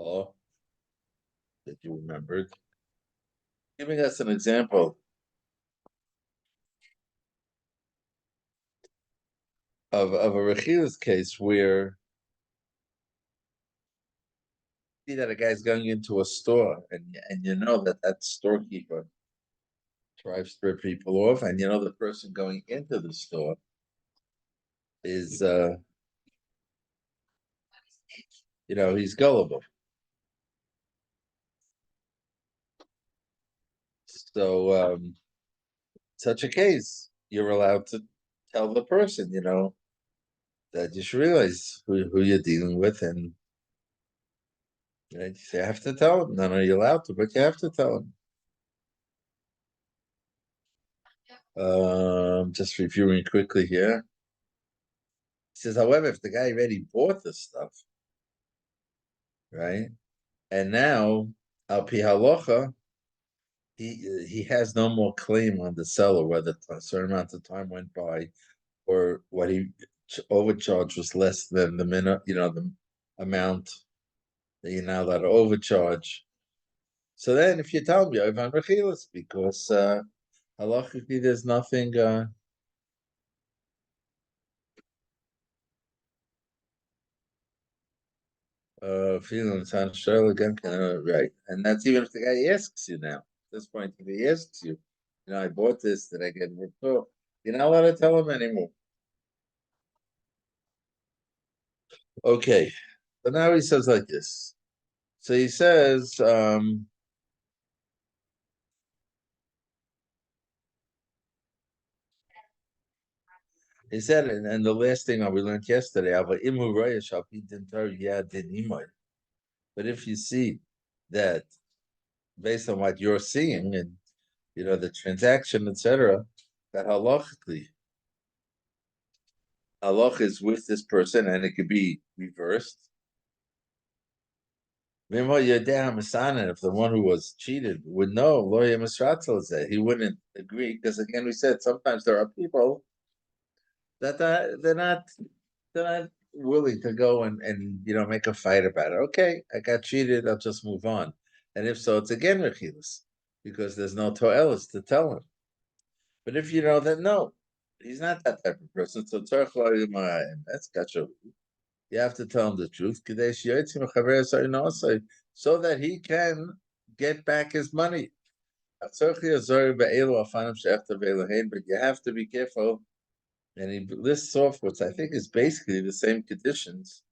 Oh, that you remembered. Giving us an example of a Rechilus case where see that a guy's going into a store and you know that that storekeeper tries to rip people off, and you know the person going into the store is he's gullible. So such a case, you're allowed to tell the person, that you should realize who you're dealing with, and you have to tell them. Not only you're allowed to, but you have to tell them. Just reviewing quickly here. He says, however, if the guy already bought the stuff, right, and now al pi halacha, he has no more claim on the seller, whether a certain amount of time went by or what he overcharged was less than the minute, the amount that you're not allowed to overcharge. So then, if you tell me, Ivan Rechilus, because halachically there's nothing. Feelings on Cheryl again, right? And that's even if the guy asks you now. At this point, if he asks you, I bought this, did I get ripped off? You're not allowed to tell him anymore. Okay, but now he says like this. So he says, he said, and the last thing we learned yesterday, but if you see that based on what you're seeing and the transaction, etc., that halachically halach is with this person and it could be reversed. If the one who was cheated would know, he wouldn't agree because again we said sometimes there are people that they're not willing to go and make a fight about it. Okay, I got cheated, I'll just move on. And if so, it's again Rechilus, because there's no to'elis to tell him. But if you know that no, he's not that type of person, so that's gotcha. You have to tell him the truth, so that he can get back his money. But you have to be careful. And he lists off what I think is basically the same conditions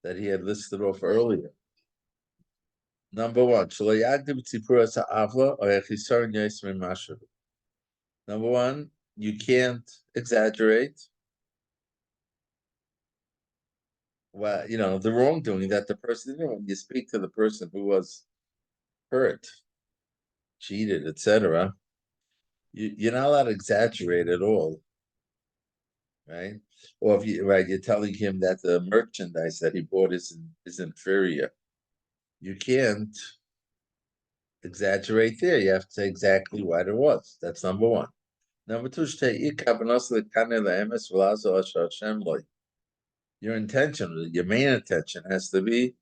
that he had listed off earlier. Number one, number one, you can't exaggerate the wrongdoing that the person did. When you speak to the person who was hurt, cheated, etc., you're not allowed to exaggerate at all, right? Or if you're telling him that the merchandise that he bought is inferior. You can't exaggerate there. You have to say exactly what it was. That's number one. Number two, your intention, your main intention has to be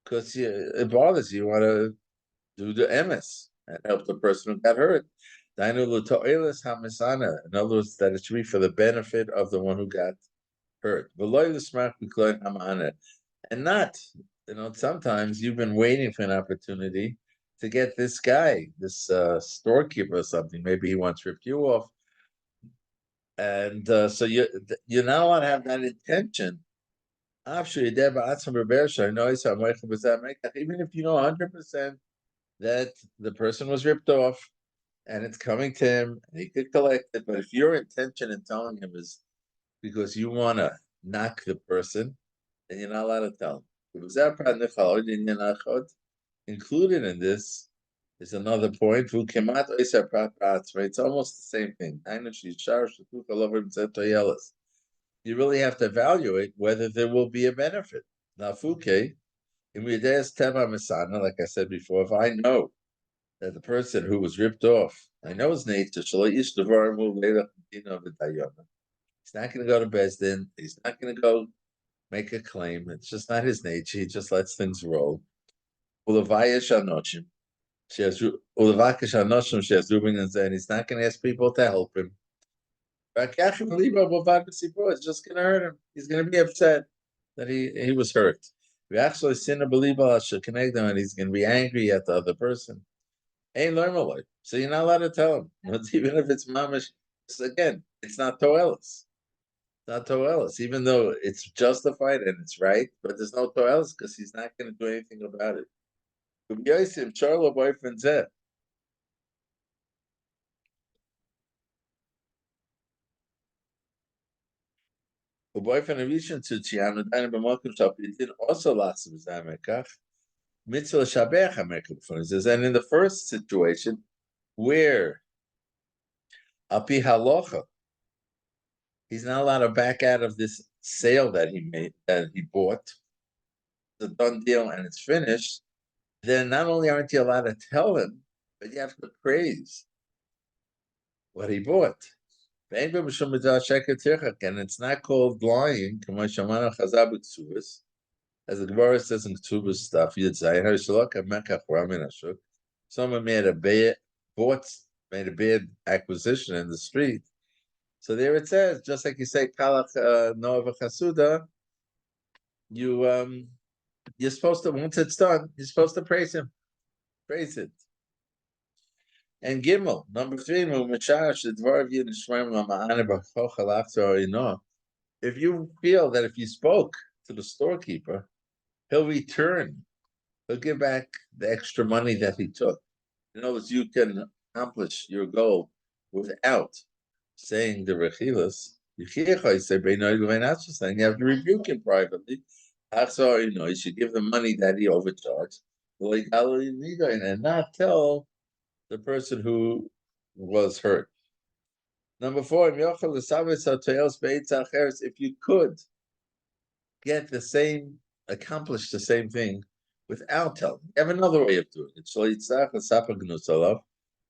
because it bothers you. You want to do the emes and help the person who got hurt. In other words, that it should be for the benefit of the one who got hurt. And not, sometimes you've been waiting for an opportunity to get this guy, this storekeeper or something. Maybe he wants to rip you off. And so you're not allowed to have that intention. Even if you know 100% that the person was ripped off and it's coming to him and he could collect it, but if your intention in telling him is because you want to knock the person, then you're not allowed to tell him. Included in this is another point. It's almost the same thing. You really have to evaluate whether there will be a benefit. Now, Fuke, like I said before, if I know that the person who was ripped off, I know his nature, he's not going to go to Bezdin, he's not going to go make a claim. It's just not his nature. He just lets things roll. Ulavayash anoshim. Ulavakish anoshim she has Reuben and he's not going to ask people to help him. It's just going to hurt him. He's going to be upset that he was hurt. We actually sin a believer and he's going to be angry at the other person. Ain't normal. So you're not allowed to tell him. Even if it's mamish, again, it's not toelis. Not toelis, even though it's justified and it's right, but there's no toelis because he's not going to do anything about it. Charlo boyfriend said. The boyfriend of Yishan to Chianu, Dana B'Malkim Shop, he did also lots of Zamekach. Mitzvah Shabech HaMekach. And in the first situation, where Api Halacha, he's not allowed to back out of this sale that he made, that he bought. It's a done deal and it's finished. Then not only aren't you allowed to tell him, but you have to praise what he bought. And it's not called lying, as the Gemara says in Ketubah stuff. Someone made a bad acquisition in the street. So there it says, just like you say, Kalach Noah Chasuda, you're supposed to, once it's done, you're supposed to praise him. Praise it. And Gimel, number 3, if you feel that if you spoke to the storekeeper, he'll return, he'll give back the extra money that he took. In other words, you can accomplish your goal without saying the Rechilus. You have to rebuke him privately. You should give the money that he overcharged, and not tell the person who was hurt. Number 4, if you could get the same, accomplish the same thing without telling, you have another way of doing it.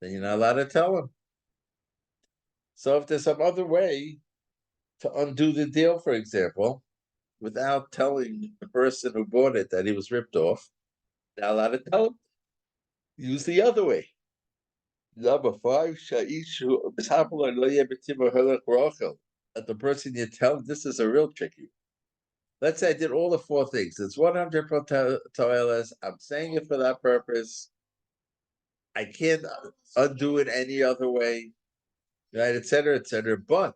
Then you're not allowed to tell him. So if there's some other way to undo the deal, for example, without telling the person who bought it that he was ripped off, you're not allowed to tell him. Use the other way. Number 5, that the person you tell, this is a real tricky. Let's say I did all the 4 things. It's 100% toilas. I'm saying it for that purpose. I can't undo it any other way, right? Etc. Etc. But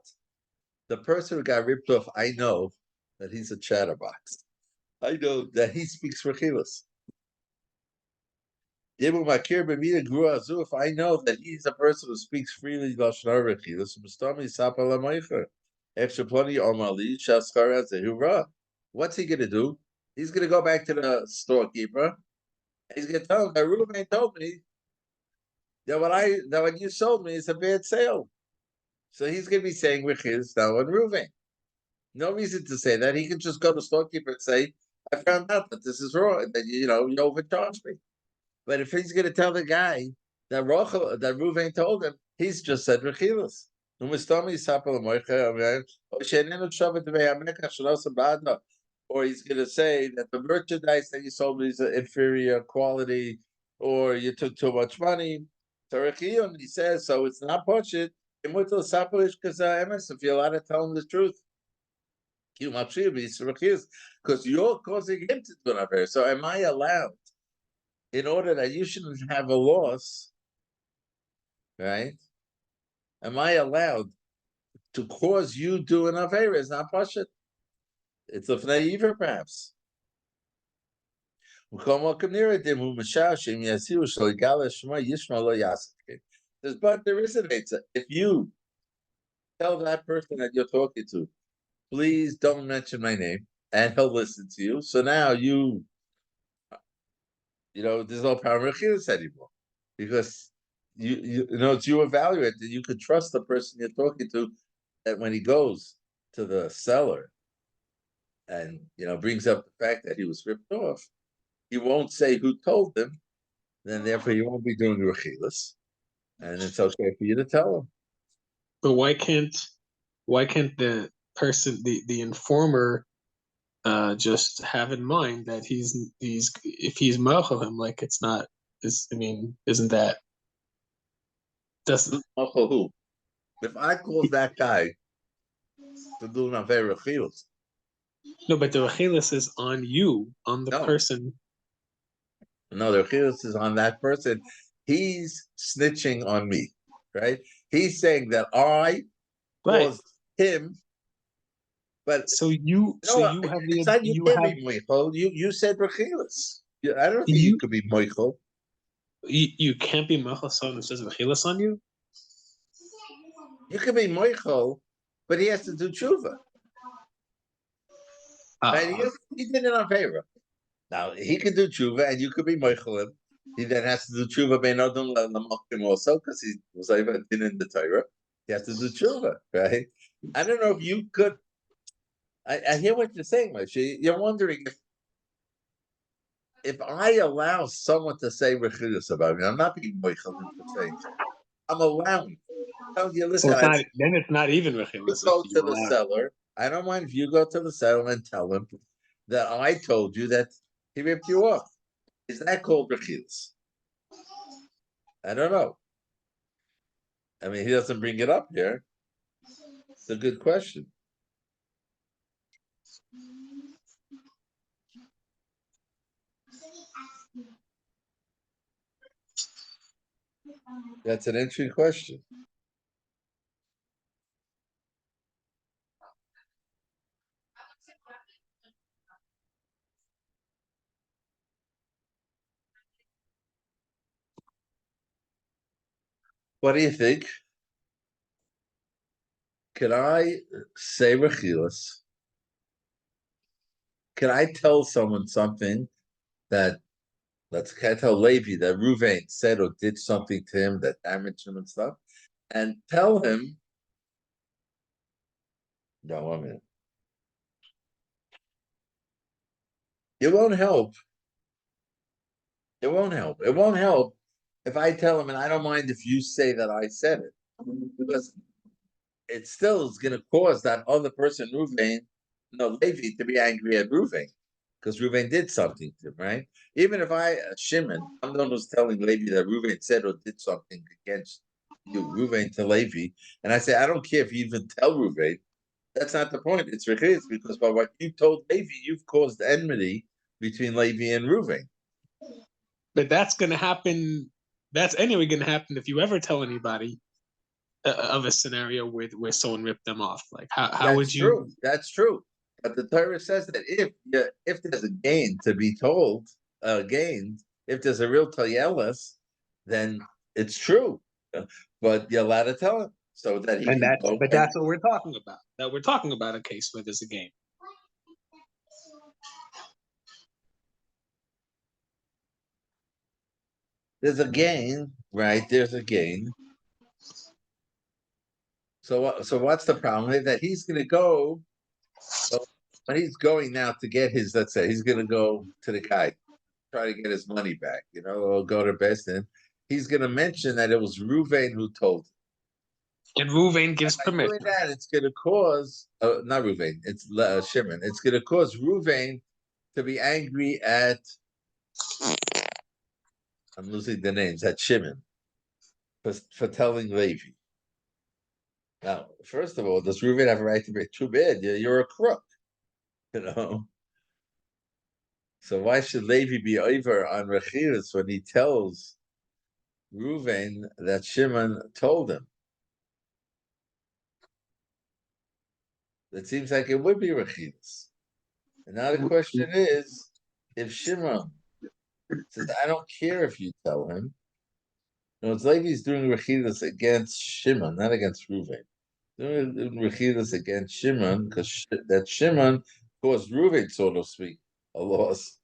the person who got ripped off, I know that he's a chatterbox. I know that he speaks Rechilus. If I know that he's a person who speaks freely, what's he going to do? He's going to go back to the storekeeper. He's going to tell him that Reuben told me that what you sold me is a bad sale. So he's going to be saying Rechilus now on Reuben. No reason to say that. He can just go to the storekeeper and say, I found out that this is wrong, that you overcharged me. But if he's going to tell the guy that Reuven told him, he's just said Rechilus. Or he's going to say that the merchandise that you sold me is an inferior quality, or you took too much money. So he says, so it's not bullshit. Because if you're allowed to tell him the truth, because you're causing him to do an affair. So am I allowed, in order that you shouldn't have a loss, right? Am I allowed to cause you do an affair? It's not pashut. It's a fnei perhaps. But there is an answer. If you tell that person that you're talking to, please don't mention my name, and he'll listen to you. So now there's no power of Rechilus anymore, because it's you evaluate that you could trust the person you're talking to, that when he goes to the seller and brings up the fact that he was ripped off, he won't say who told him. Then therefore you won't be doing Rechilus, and it's okay for you to tell him. But why can't the person, the informer, just have in mind that he's if he's ma'achal him, like it's not. Isn't that doesn't Who? If I cause that guy to do an avera chilus, no? But the Rechilus is on you, on the no, person. no, the chilus is on that person. He's snitching on me, right? He's saying that I Right. caused him, but So you have it's the not. You you can't have be Michael. You said Rechilus. I don't think you you could be Michael. you can't be machal someone who says Rechilus on you. You could be Michael, but he has to do tshuva. Right? Uh, He did it on favor. Now he could do tshuva, and you could be Michaelim. He then has to do tshuva beinodon lamakim also because he was even in the Torah. He has to do tshuva, right? I don't know if you could. I hear what you're saying, Moshe. You're wondering if I allow someone to say rechilus about me. I'm not being Michaelim for saying so. I'm allowing. Tell you, so listen, it's not then it's not even you Rechilus if go you to the allow it. seller. I don't mind if you go to the seller and tell him that I told you that he ripped you off. Is that called rechilus? I don't know. I mean, he doesn't bring it up here. It's a good question. That's an interesting question. What do you think? Can I say Rechilus? Can I tell someone something that can I tell Levi that Ruvain said or did something to him that damaged him and stuff, and tell him? No, one minute. It won't help. It won't help. It won't help if I tell him, and I don't mind if you say that I said it, because it still is going to cause that other person, Ruvain, no, Levi, to be angry at Ruvain because Ruvain did something to him, right? Even if Shimon, I'm the one who's telling Levi that Ruvain said or did something against you, Ruvain to Levi, and I say, I don't care if you even tell Ruvain. That's not the point. It's Rechilus because by what you told Levi, you've caused enmity between Levi and Ruvain. But that's going to happen. That's anyway going to happen if you ever tell anybody of a scenario where someone ripped them off. Like how That's would true. you? That's true. But the Torah says that if there's a gain to be told, gained, if there's a real tayelis, then it's true. But you're allowed to tell him so that he And can that's go but and that's what we're talking about. That we're talking about a case where there's a game. there's a gain, right? There's a gain. So what's the problem? That he's going to go. Well, when he's going now to get his, let's say, he's going to go to the guy, try to get his money back, or go to Bestin. He's going to mention that it was Ruvain who told him. And Ruvain gives By doing permission. that, it's going to cause, not Ruvain, it's Shimon. It's going to cause Ruvain to be angry at, I'm losing the names, at Shimon for telling Levi. Now, first of all, does Ruvain have a right to be too bad? You're a crook, you know? So why should Levi be over on Rechilus when he tells Ruvain that Shimon told him? It seems like it would be Rechilus. And now the question is, if Shimon says, I don't care if you tell him, it's Levi's doing Rechilus against Shimon, not against Ruvain. Doing Rechilus against Shimon, because that Shimon caused Ruvain, so to speak, a loss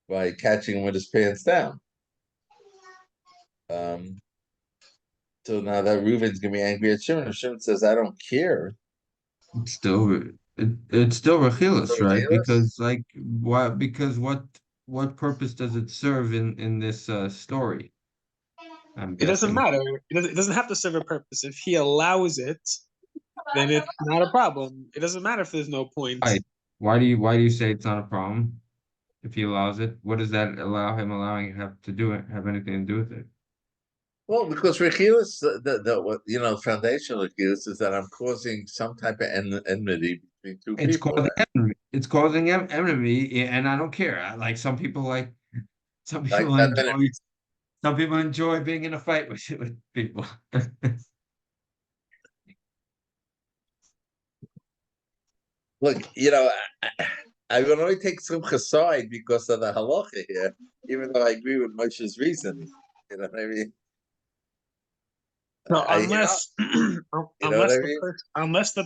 by catching him with his pants down. So now that Reuven's gonna be angry at Shimon. If Shimon says, "I don't care," It's still it's still Rechilus, right? Rechilus? Because like why? Because what purpose does it serve in this story? I'm It doesn't guessing. matter. It doesn't have to serve a purpose. If he allows it, then it's not a problem. It doesn't matter if there's no point. Right. why do you say it's not a problem if he allows it? What does that allow him allowing have to do it, have anything to do with it? Well, because Rechilus, the what foundational Rechilus is that I'm causing some type of enmity between two It's people. causing enmity. It's causing enmity, and I don't care. Like some Like people that enjoy some people enjoy being in a fight with people. look, I will only take Simcha side because of the halacha here, even though I agree with Moshe's reason. You know what I mean? No, I, you know what I mean? unless the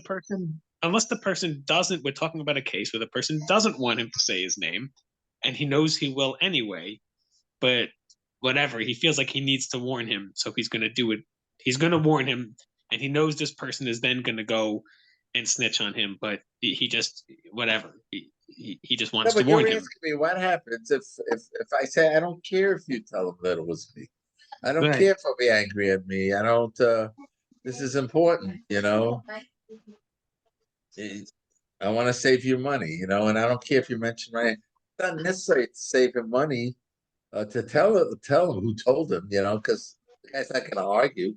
person doesn't, we're talking about a case where the person doesn't want him to say his name, and he knows he will anyway, but whatever, he feels like he needs to warn him, so he's going to do it. He's going to warn him, and he knows this person is then going to go and snitch on him, but he just whatever. He just No, wants to but you're warn him. asking me what happens if I say I don't care if you tell him that it was me. I don't Right. care if he'll be angry at me. I don't. This is important, I want to save you money, and I don't care if you mention my name. It's not necessary to save him money to tell him who told him, because the guy's not going to argue.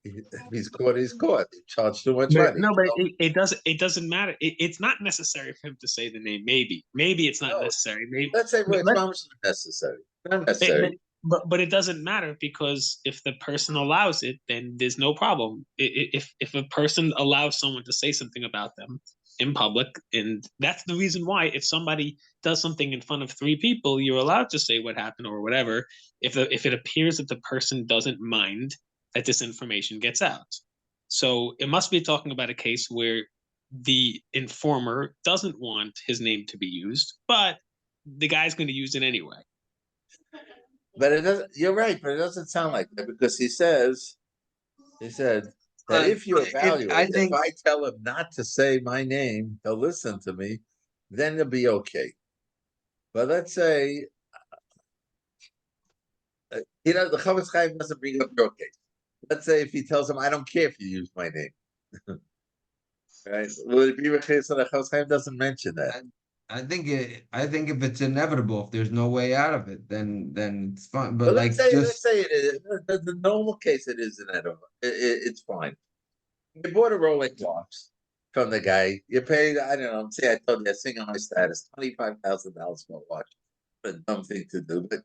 If he's caught, he's caught. He charged too much But money. no, but it doesn't matter. It's not necessary for him to say the name. Maybe it's not No, necessary. Maybe let's say it's let, not necessary. Not but, necessary. but it doesn't matter because if the person allows it, then there's no problem. If a person allows someone to say something about them in public, and that's the reason why if somebody does something in front of three people, you're allowed to say what happened or whatever. If it appears that the person doesn't mind that this information gets out, so it must be talking about a case where the informer doesn't want his name to be used, but the guy's going to use it anyway. But it doesn't. You're right, but it doesn't sound like that because he said that if you evaluate, if I tell him not to say my name, he'll listen to me, then he'll be okay. But let's say, the Chavetz Chaim doesn't bring up your case. Let's say if he tells him, I don't care if you use my name, right? Will it be the case that the Chavetz Chaim doesn't mention that? I think if it's inevitable, if there's no way out of it, then it's fine. But But like let's say it is the normal case. It is inevitable. It's fine. You bought a Rolex watch from the guy. You paid, I don't know, say I told you, I sing on my status, $25,000 for a watch. A dumb thing to do. But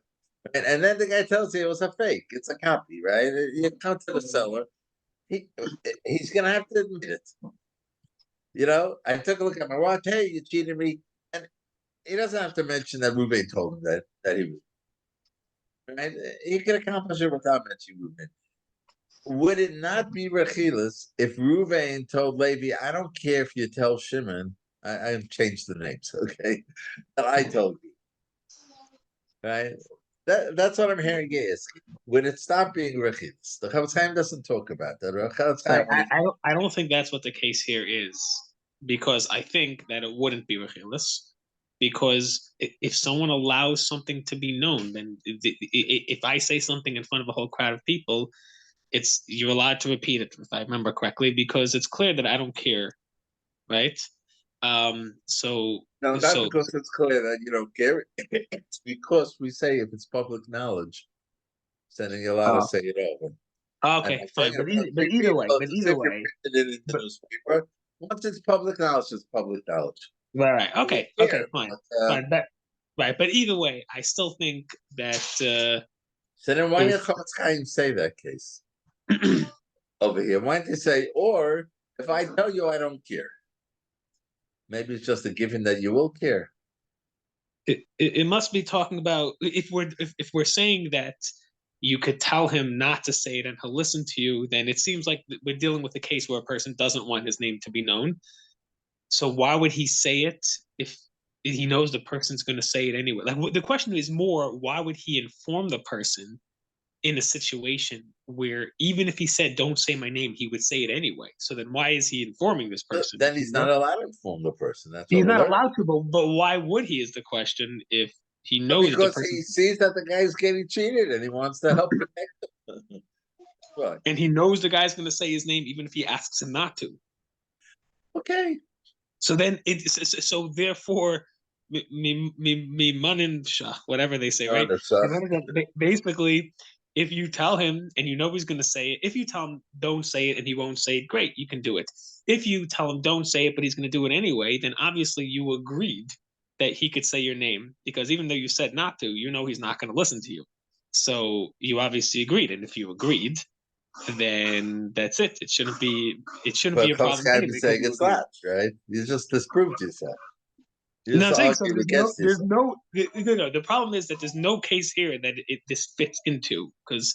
and then the guy tells you it was a fake. It's a copy, right? You come to the seller. He's gonna have to admit it. I took a look at my watch. Hey, you cheated me. And he doesn't have to mention that Ruben told him that he was right. He can accomplish it without mentioning Ruben. Would it not be Rechilus if Ruvain told Levi, I don't care if you tell Shimon, I've changed the names, okay? That I told you. Right? That's what I'm hearing is. Would it stop being Rechilus? The Chavetz Chaim doesn't talk about that. I don't think that's what the case here is, because I think that it wouldn't be Rechilus. Because if someone allows something to be known, then if I say something in front of a whole crowd of people, you're allowed to repeat it if I remember correctly, because it's clear that I don't care, right? So No, not because it's clear that you don't care. It's because we say if it's public knowledge, then you're allowed to say it over. Okay, fine. But either way, printed it in the newspaper. Once it's public knowledge, it's public knowledge. Right. Okay. Okay. Fine. Fine. Right. But either way, I still think that. So then, why did Chavetz Chaim say that case over here? Why didn't they say, or if I tell you I don't care? Maybe it's just a given that you will care. It must be talking about if we're saying that you could tell him not to say it and he'll listen to you, then it seems like we're dealing with a case where a person doesn't want his name to be known. So why would he say it if he knows the person's going to say it anyway? Like the question is more, why would he inform the person in a situation where even if he said don't say my name, he would say it anyway? So then why is he informing this person? Then he's not allowed to inform the person. That's he's not allowed to, but why would he is the question if he knows because the person, he sees that the guy's getting cheated and he wants to help protect him. and he knows the guy's going to say his name even if he asks him not to. Okay. So then so therefore, me manin shach, whatever they say, right? Basically, if you tell him and you know he's going to say it, if you tell him don't say it and he won't say it, great, you can do it. If you tell him don't say it but he's going to do it anyway, then obviously you agreed that he could say your name, because even though you said not to, you know he's not going to listen to you. So you obviously agreed, and if you agreed, then that's it. It shouldn't be But a Coach problem can't be anyway, because saying you it's agreed. not, right? You just disproved yourself. You No, just I'm saying so. argued against yourself. The problem is that there's no case here that this fits into, because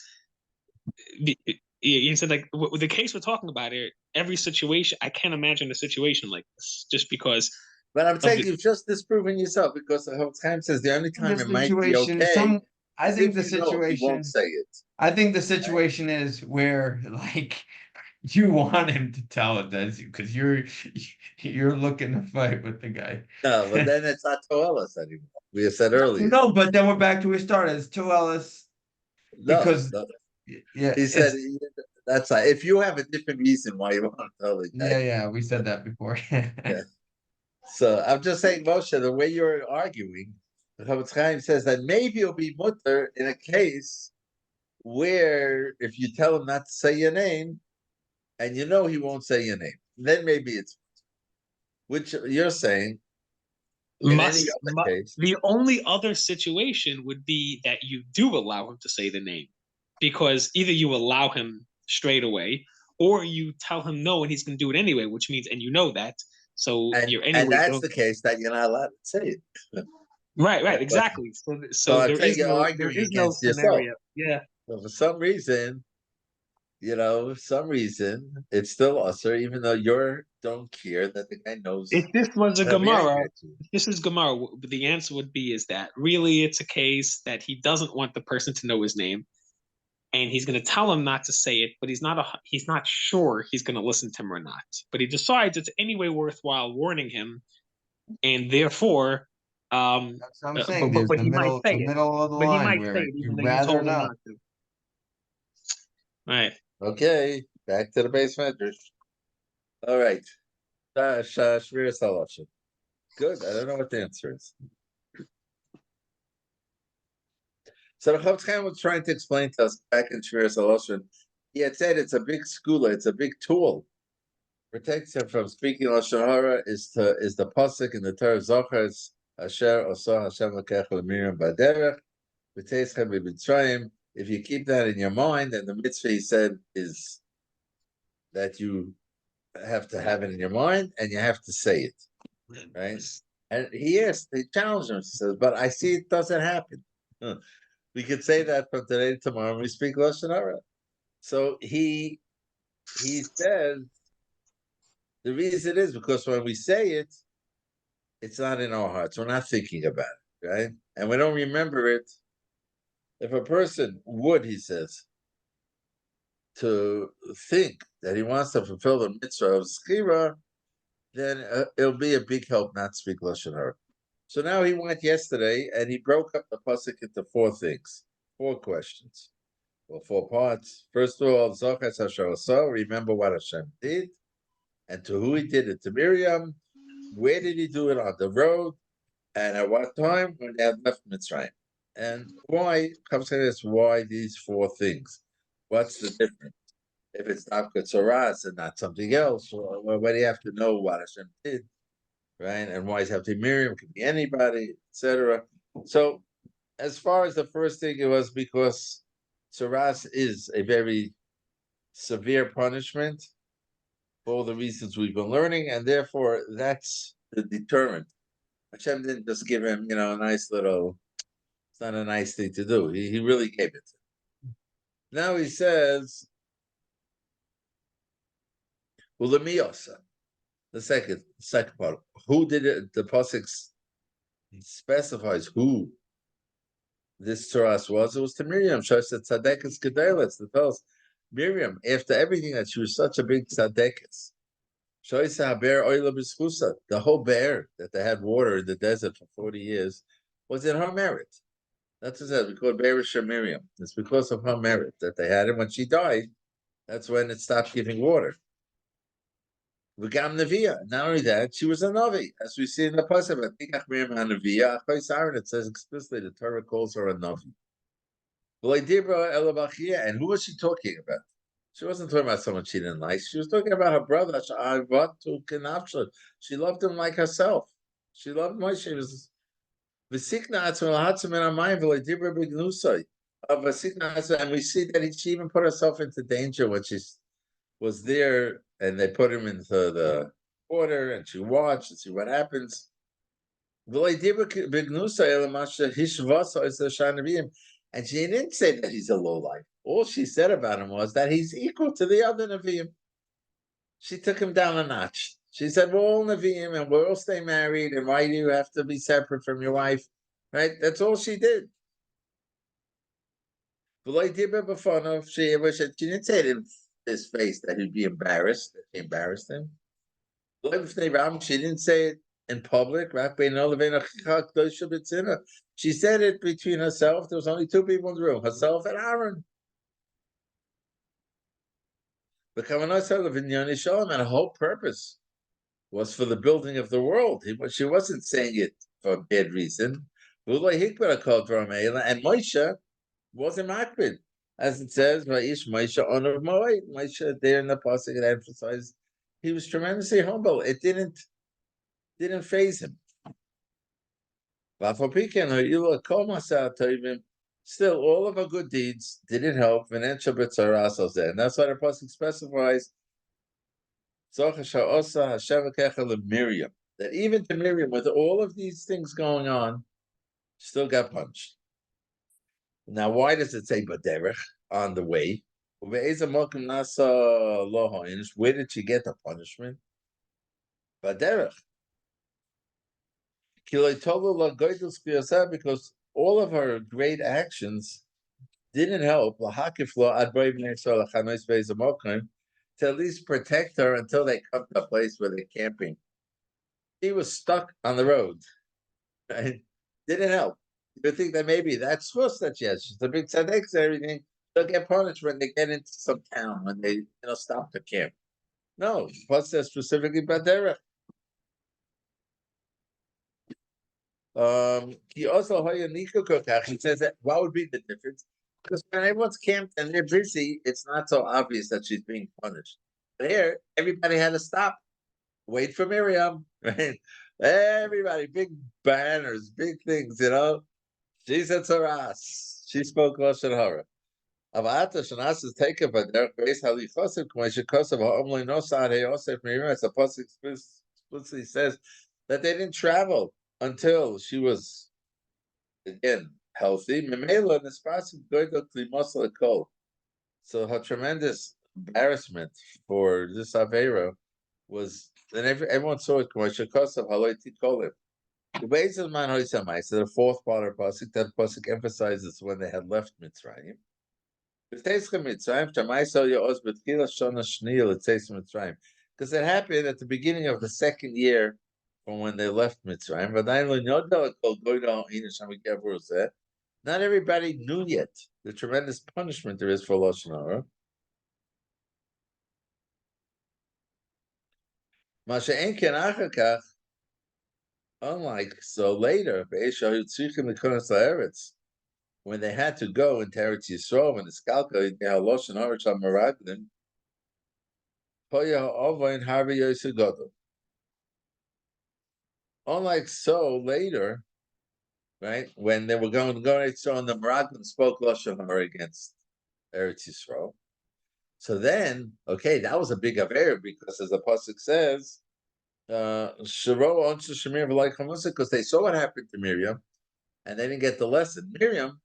you said like the case we're talking about here. Every situation, I can't imagine a situation like this, just because But I'm of saying the. you've just disproven yourself, because the whole time says the only time The it might be situation, okay I is think if the you know he won't situation, say it. I think the Right? situation is where like you want him to tell it, that's because you're looking to fight with the guy. No, but then it's not Toelis anymore. We have said earlier. No, but then we're back to where we started. It's two Ellis No, because no. yeah, He said that's like, if you have a different reason why you want to tell the guy. yeah, we said that before. Yeah. So I'm just saying, Moshe, the way you're arguing, the Chavetz Chaim says that maybe it'll be mutter in a case where if you tell him not to say your name, and you know he won't say your name, then maybe it's, which you're saying in any other case. The only other situation would be that you do allow him to say the name, because either you allow him straight away or you tell him no and he's going to do it anyway, which means, and you know that, so you're And anyway that's going. the case that you're not allowed to say it. Right, Right? But exactly. so So I'm saying you're there arguing is no against yourself. scenario. Yeah. So for some reason, for some reason, it's still usher, even though you don't care that the guy knows If this was a to react Gemara, at you. if this is Gemara, the answer would be is that really it's a case that he doesn't want the person to know his name, and he's going to tell him not to say it, but he's not sure he's going to listen to him or not. But he decides it's anyway worthwhile warning him, and therefore, That's what I'm saying. There's but he might say the it. middle of the But he line might say where it even you'd though you rather told him not. not to. Right. Okay, back to the base measures. All right. Shmiras haLashon. Good. I don't know what the answer is. So the Chavetz Chaim was trying to explain to us back in Shmiras haLashon. He had said it's a big skula, it's a big tool. Protects him from speaking lashon hara is the pasuk in the Torah Zochar Asher Osa Hashem Lekech LeMiriam Baderech V'Teischem B'Mitzrayim. If you keep that in your mind, and the mitzvah he said is that you have to have it in your mind and you have to say it, right? And he challenged him. He says, "But I see it doesn't happen. We could say that from today to tomorrow. We speak lashon hara." So he says the reason is because when we say it, it's not in our hearts. We're not thinking about it, right? And we don't remember it. If a person would, he says, to think that he wants to fulfill the mitzvah of skira, then it'll be a big help not to speak lashon hara. So now he went yesterday and he broke up the pasuk into 4 things, 4 questions, 4 parts. First of all, Zochas Hashem Asa, remember what Hashem did, and to who he did it. To Miriam, where did he do it, on the road, and at what time, when they had left Mitzrayim. And why, comes to this, why these 4 things? What's the difference? If it's not Tzoras and not something else, well, why do you have to know what Hashem did, right? And why does it have to be Miriam? It could be anybody, etc. So, as far as the first thing, it was because Tzoras is a very severe punishment for all the reasons we've been learning, and therefore that's the deterrent. Hashem didn't just give him, a nice little. It's not a nice thing to do. He really gave it. Now he says, "Ulamiosa." The second part. Who did it? The pasuk specifies who this Tzoras was. It was to Miriam. Shows that Tzadekis Gedalis. That tells Miriam, after everything that she was such a big Tzadekis. The whole bear that they had water in the desert for 40 years was in her merit. That's what it says. We call it Be'er Miriam. It's because of her merit that they had it. When she died, that's when it stopped giving water. V'gam Neviah. Not only that, she was a Navi, as we see in the Pasuk. It says explicitly the Torah calls her a Navi. And who was she talking about? She wasn't talking about someone she didn't like. She was talking about her brother. She loved him like herself. She loved Moshe. She was and we see that she even put herself into danger when she was there, and they put him into the water, and she watched and see what happens. And she didn't say that he's a lowlife. All she said about him was that he's equal to the other Nevi'im. She took him down a notch. She said, we're all Nevi'im and we'll all stay married, and why do you have to be separate from your wife? Right? That's all she did. She didn't say it in his face that he'd be embarrassed, that she embarrassed him. She didn't say it in public. She said it between herself. There was only two people in the room, herself and Aaron. And her whole purpose was for the building of the world. She wasn't saying it for a bad reason. And Moshe wasn't makbid. As it says, Moshe there in the pasuk, it emphasized he was tremendously humble. It didn't faze him. Still, all of our good deeds didn't help. And that's why the pasuk specifies that even to Miriam, with all of these things going on, still got punished. Now, why does it say baderech, on the way? Where did she get the punishment? Baderech. Because all of her great actions didn't help to at least protect her until they come to a place where they're camping. She was stuck on the road. Right? Didn't help. You would think that maybe that's supposed that yes, she's a big tzaddik and everything. They'll get punished when they get into some town, when they stop the camp. No, plus says specifically baderech. He also he says that what would be the difference? Because when everyone's camped and they're busy, it's not so obvious that she's being punished. But here, everybody had to stop, wait for Miriam, right? Everybody, big banners, big things, She said Saras. She spoke Lashon Hara. Avata Shanas is taken by Derek Beis Halichosim K'may Shekosav Ha'omlei Nosad He'osef Miriam. As the pasuk explicitly says that they didn't travel until she was again healthy. Memela Nispasim Goydok Limosel Kol. So her tremendous embarrassment for this Avera was, and everyone saw it. K'may Shekosav Haloi Tikolim. The ways of Man Hoisamai, so the fourth part of Pasuk, that Pasuk emphasizes when they had left Mitzrayim. Because it happened at the beginning of the second year from when they left Mitzrayim. Not everybody knew yet the tremendous punishment there is for Lashon Hara. Unlike so later, when they had to go into Eretz Yisrael, when the Skalka, haLashon Hara shel Meraglim, unlike so later, right, when they were going to go to Yisrael, and the Meraglim spoke Lashon Hara against Eretz Yisrael. So then, okay, that was a big affair because, as the pasuk says, because they saw what happened to Miriam, and they didn't get the lesson. Miriam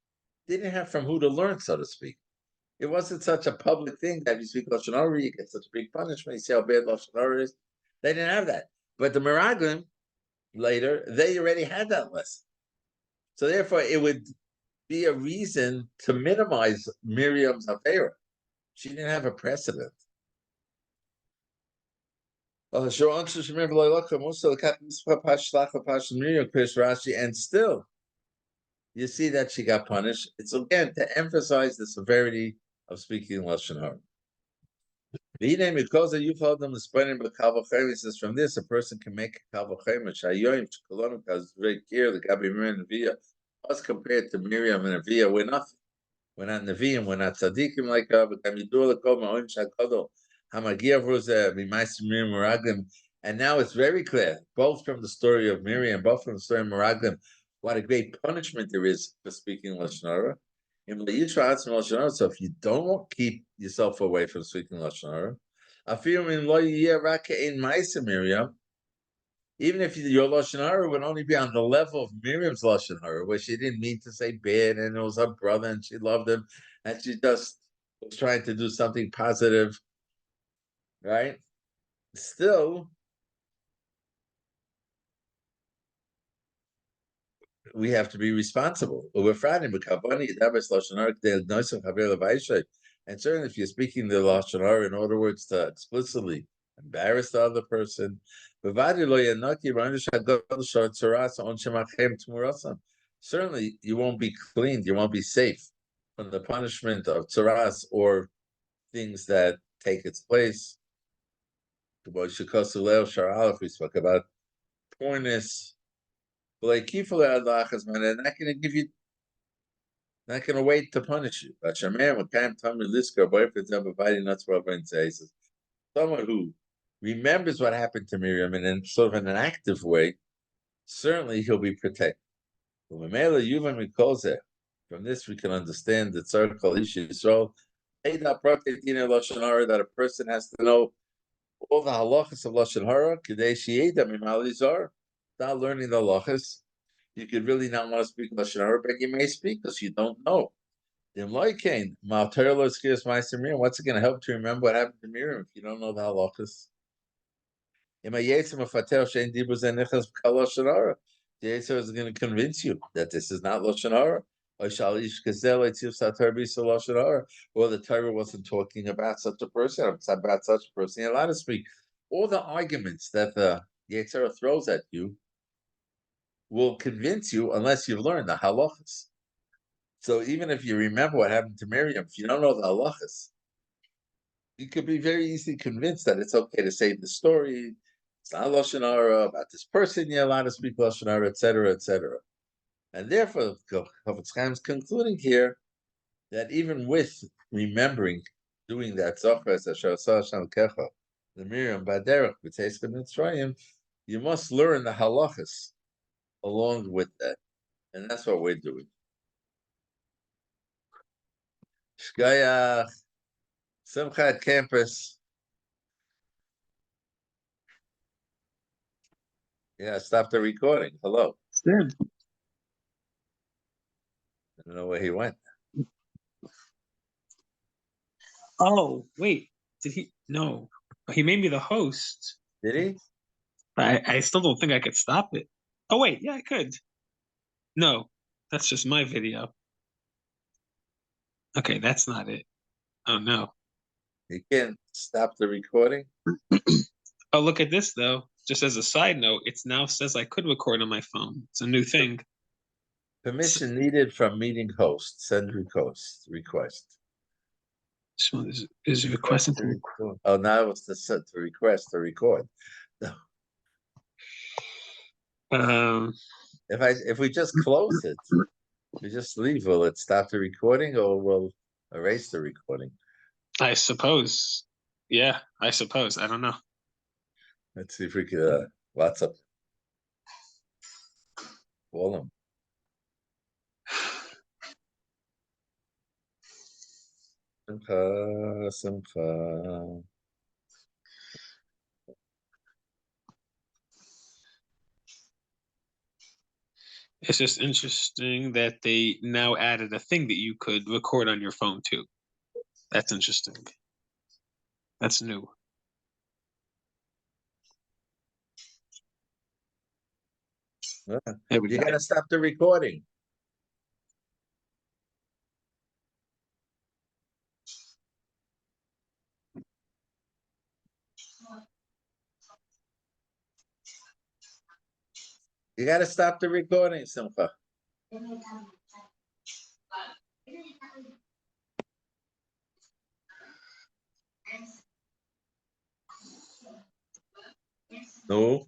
didn't have from who to learn, so to speak. It wasn't such a public thing that if you speak Lashon Hara, you get such a big punishment. You see how bad Lashon Hara is. They didn't have that. But the Meraglim, later, they already had that lesson. So therefore, it would be a reason to minimize Miriam's affair. She didn't have a precedent. And still, you see that she got punished. It's again to emphasize the severity of speaking Lashon Hara. Because you called them the spending but Kalvachem, he says from this a person can make a Kalvachem, Shayoim, Shkolom, because very clear the Gabi Miriam and Via. Us compared to Miriam and Via, we're nothing. We're not Nevi'im, we're not Tzaddikim like her, but Kamidur Lakom, Ma'on Shakodol, Hamagia Rosa, Mimais Miriam Meraglim. And now it's very clear, both from the story of Miriam, both from the story of Meraglim, what a great punishment there is for speaking Lashon Hara. So if you don't keep yourself away from speaking Lashon Hara, Miriam, even if your Lashon Hara would only be on the level of Miriam's Lashon Hara, where she didn't mean to say bad, and it was her brother, and she loved him, and she just was trying to do something positive, right? Still, we have to be responsible. And certainly, if you're speaking the Lashon Hara, in other words, to explicitly embarrass the other person, certainly you won't be cleaned, you won't be safe from the punishment of tzaras or things that take its place. We spoke about poorness. They're not going to give you, not going to wait to punish you. But someone who remembers what happened to Miriam and in sort of in an active way, certainly he'll be protected. From this, we can understand that that a person has to know all the halachas of Lashon Hara, without learning the halachas. You could really not want to speak Lashon Hara, but you may speak because you don't know. What's it going to help to remember what happened to Miriam if you don't know the halachas? The Yetzer is going to convince you that this is not Lashon Hara. Or the Torah wasn't talking about such a person, it's about such a person. You're allowed to speak. All the arguments that the Yetzer throws at you will convince you unless you've learned the halachas. So even if you remember what happened to Miriam, if you don't know the halachas, you could be very easily convinced that it's okay to say the story. It's not Lashon Hara about this person. You're allowed to speak Lashon Hara, etc., etc. And therefore, Chofetz Chaim is concluding here that even with remembering doing that Zochar Asher Asah Hashem Kecha, the Miriam Baderech B'Teischa Mitzrayim, you must learn the halachas along with that, and that's what we're doing. Shgayach, Simchat Campus. Yeah, stop the recording. Hello. Good. I don't know where he went. Oh, wait. Did he? No. He made me the host. Did he? But I still don't think I could stop it. Oh, wait. Yeah, I could. No, that's just my video. Okay, that's not it. Oh, no. You can't stop the recording? Oh, look at this, though. Just as a side note, it now says I could record on my phone. It's a new thing. Permission needed from meeting host. Send request. So is requesting to record. Oh, now it's to request to record. No. If we just close it, we just leave, will it stop the recording or will erase the recording? I suppose. Yeah, I suppose. I don't know. Let's see if we could WhatsApp. Call them. Simcha. It's just interesting that they now added a thing that you could record on your phone too. That's interesting. That's new. Yeah. You gotta stop the recording. You gotta stop the recording, Simcha. No,